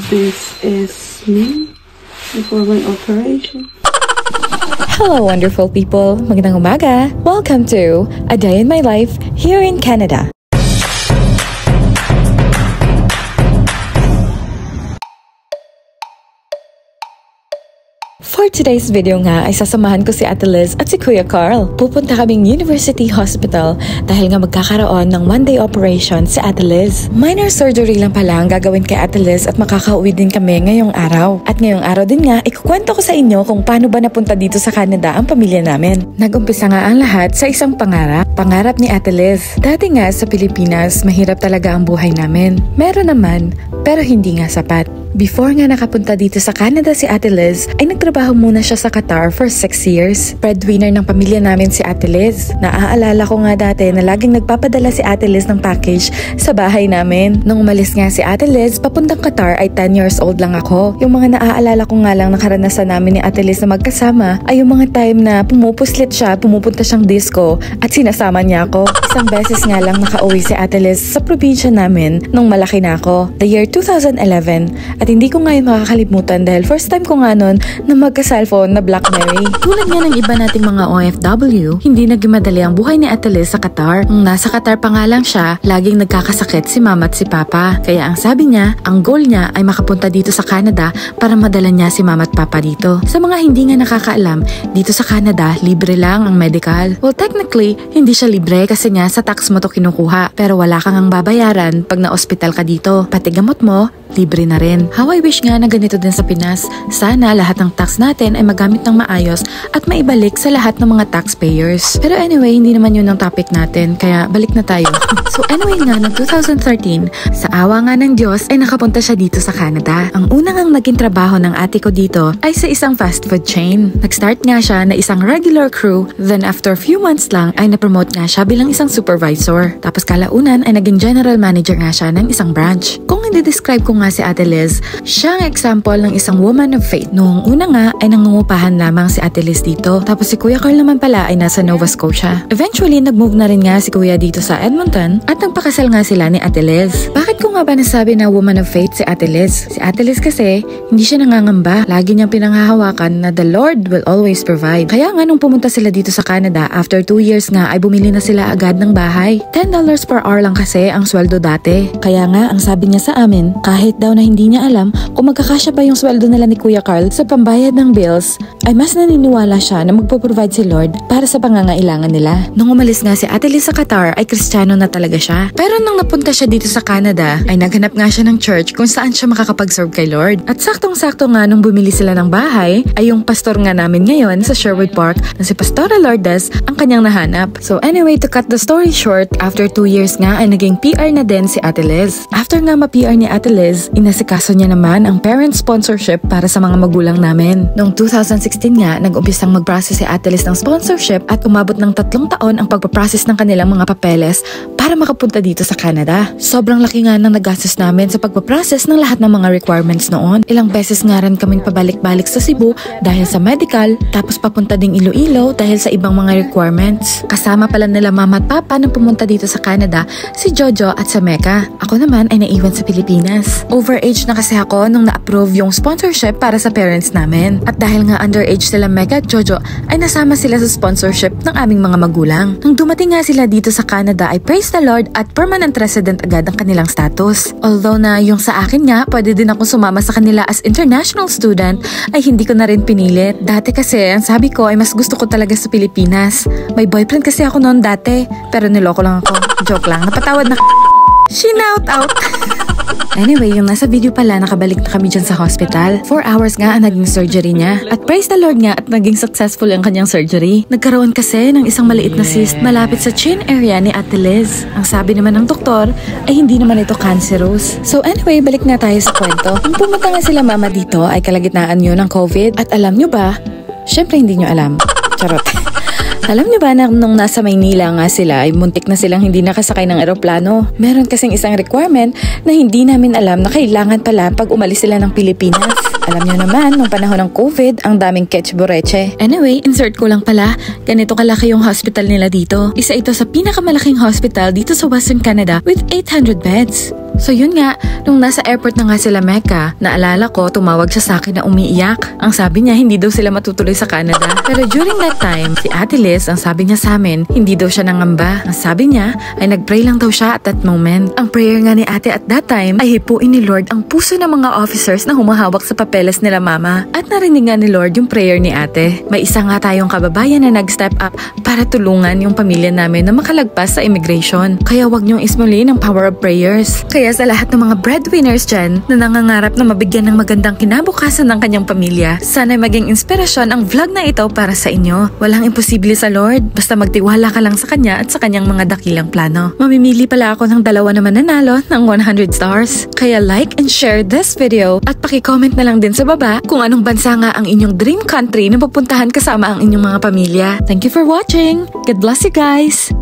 This is me before my operation. Hello wonderful people! Magandang umaga! Welcome to A Day in My Life here in Canada. For today's video nga ay sasamahan ko si Ate Liz at si Kuya Carl. Pupunta kaming University Hospital dahil nga magkakaroon ng one-day operation si Ate Liz. Minor surgery lang pala ang gagawin kay Ate Liz at makakauwi din kami ngayong araw. At ngayong araw din nga, ikukwento ko sa inyo kung paano ba napunta dito sa Canada ang pamilya namin. Nag-umpisa nga ang lahat sa isang pangarap. Pangarap ni Ate Liz. Dati nga sa Pilipinas, mahirap talaga ang buhay namin. Meron naman, pero hindi nga sapat. Before nga nakapunta dito sa Canada si Ate Liz, ay nagtrabaho muna siya sa Qatar for 6 years. Breadwinner ng pamilya namin si Ate Liz. Naaalala ko nga dati na laging nagpapadala si Ate Liz ng package sa bahay namin. Nung umalis nga si Ate Liz, papuntang Qatar ay 10 years old lang ako. Yung mga naaalala ko nga lang na karanasan namin ni Ate Liz na magkasama ay yung mga time na pumupuslit siya, pumupunta siyang disco at sinasama niya ako. Isang beses nga lang nakauwi si Ate Liz sa probinsya namin nung malaki na ako. The year 2011. At hindi ko nga yun makakalimutan dahil first time ko nga nun na magka-cellphone na BlackBerry. Tulad nga ng iba nating mga OFW, hindi naging madali ang buhay ni Ate Liz sa Qatar. Nung nasa Qatar pa nga lang siya, laging nagkakasakit si mama at si papa. Kaya ang sabi niya, ang goal niya ay makapunta dito sa Canada para madala niya si mama at papa dito. Sa mga hindi nga nakakaalam, dito sa Canada, libre lang ang medical. Well, technically, hindi siya libre kasi nga sa tax mo to kinukuha. Pero wala kang ang babayaran pag na-hospital ka dito. Pati gamot mo, libre na rin. How I wish nga na ganito din sa Pinas. Sana lahat ng tax natin ay magamit ng maayos at maibalik sa lahat ng mga taxpayers. Pero anyway, hindi naman yun ang topic natin, kaya balik na tayo. So anyway nga, noong 2013, sa awa nga ng Diyos ay nakapunta siya dito sa Canada. Ang unang ang naging trabaho ng ate ko dito ay sa isang fast food chain. Nag-start nga siya na isang regular crew, then after few months lang ay na-promote nga siya bilang isang supervisor. Tapos kalaunan ay naging general manager nga siya ng isang branch. Kung i-describe ko nga si Ate Liz, siya ang example ng isang woman of faith. Noong una nga ay nangungupahan lamang si Ate Liz dito. Tapos si Kuya Carl naman pala ay nasa Nova Scotia. Eventually, nag-move na rin nga si Kuya dito sa Edmonton at nagpakasal nga sila ni Ate Liz. Bakit ko nga ba nasabi na woman of faith si Ate Liz? Si Ate Liz kasi, hindi siya nangangamba. Lagi niyang pinanghahawakan na the Lord will always provide. Kaya nga nung pumunta sila dito sa Canada, after 2 years nga ay bumili na sila agad ng bahay. $10 per hour lang kasi ang sweldo dati. Kaya nga, ang sabi niya sa amin, kahit daw na hindi niya alam kung magkakasya ba yung sweldo nila ni Kuya Carl sa pambayad ng bills, ay mas naniniwala siya na magpo-provide si Lord para sa pangangailangan nila. Nung umalis nga si Ate Liz sa Qatar ay Kristiyano na talaga siya. Pero nung napunta siya dito sa Canada ay naghanap nga siya ng church kung saan siya makakapag-serve kay Lord. At saktong-sakto nga nung bumili sila ng bahay ay yung pastor nga namin ngayon sa Sherwood Park na si Pastora Lourdes ang kanyang nahanap. So anyway, to cut the story short, after 2 years nga ay naging PR na din si Ate Liz. After nga ma-PR ni Ate Liz, inasikaso niya naman ang parent sponsorship para sa mga magulang namin. Noong 2016 nga, nag-umpisang mag-process si Ate Liz ng sponsorship at umabot ng 3 taon ang pagpaprocess ng kanilang mga papeles para makapunta dito sa Canada. Sobrang laki nga ng nagastos namin sa pagpaprocess ng lahat ng mga requirements noon. Ilang beses nga rin kaming pabalik-balik sa Cebu dahil sa medical, tapos papunta ding Iloilo dahil sa ibang mga requirements. Kasama pala nila mama at papa nang pumunta dito sa Canada, si Jojo at sa Mecca. Ako naman ay naiwan sa Pilipinas. Overage na kasi ako nung na-approve yung sponsorship para sa parents namin. At dahil nga underage sila Mecca at Jojo, ay nasama sila sa sponsorship ng aming mga magulang. Nung dumating nga sila dito sa Canada ay praise the Lord at permanent resident agad ang kanilang status. Although na yung sa akin nga, pwede din ako sumama sa kanila as international student, ay hindi ko na rin pinilit. Dati kasi, ang sabi ko ay mas gusto ko talaga sa Pilipinas. May boyfriend kasi ako noon dati, pero niloko lang ako. Joke lang, napatawad na Shinout out! Anyway, yung nasa video pala, nakabalik na kami dyan sa hospital. 4 hours nga ang naging surgery niya. At praise the Lord nga at naging successful ang kanyang surgery. Nagkaroon kasi ng isang maliit na cyst malapit sa chin area ni Ate Liz. Ang sabi naman ng doktor ay hindi naman ito cancerous. So anyway, balik na tayo sa kwento. Nung pumunta nga sila mama dito ay kalagitnaan yun ng COVID. At alam nyo ba? Syempre hindi nyo alam. Charot. Alam niyo ba na nung nasa Maynila nga sila ay muntik na silang hindi nakasakay ng eroplano? Meron kasing isang requirement na hindi namin alam na kailangan pala pag umalis sila ng Pilipinas. Alam niyo naman, nung panahon ng COVID, ang daming ketch boreche. Anyway, insert ko lang pala, ganito kalaki yung hospital nila dito. Isa ito sa pinakamalaking hospital dito sa Western Canada with 800 beds. So yun nga, nung nasa airport na nga sila Mecca, naalala ko tumawag siya sa akin na umiiyak. Ang sabi niya hindi daw sila matutuloy sa Canada. Pero during that time, si Ate Liz, ang sabi niya sa amin, hindi daw siya nangamba. Ang sabi niya ay nagpray lang daw siya at that moment. Ang prayer nga ni Ate at that time ay hipuin ni Lord ang puso ng mga officers na humahawak sa papeles nila mama. At narinig nga ni Lord yung prayer ni Ate. May isa nga tayong kababayan na nag-step up para tulungan yung pamilya namin na makalagpas sa immigration. Kaya wag niyong ismulin ang power of prayers. Kaya sa lahat ng mga breadwinners dyan na nangangarap na mabigyan ng magandang kinabukasan ng kanyang pamilya, sana maging inspirasyon ang vlog na ito para sa inyo. Walang imposible sa Lord, basta magtiwala ka lang sa Kanya at sa Kanyang mga dakilang plano. Mamimili pala ako ng 2 na mananalo ng 100 stars. Kaya like and share this video at paki-comment na lang din sa baba kung anong bansa nga ang inyong dream country na pupuntahan kasama ang inyong mga pamilya. Thank you for watching! God bless you guys!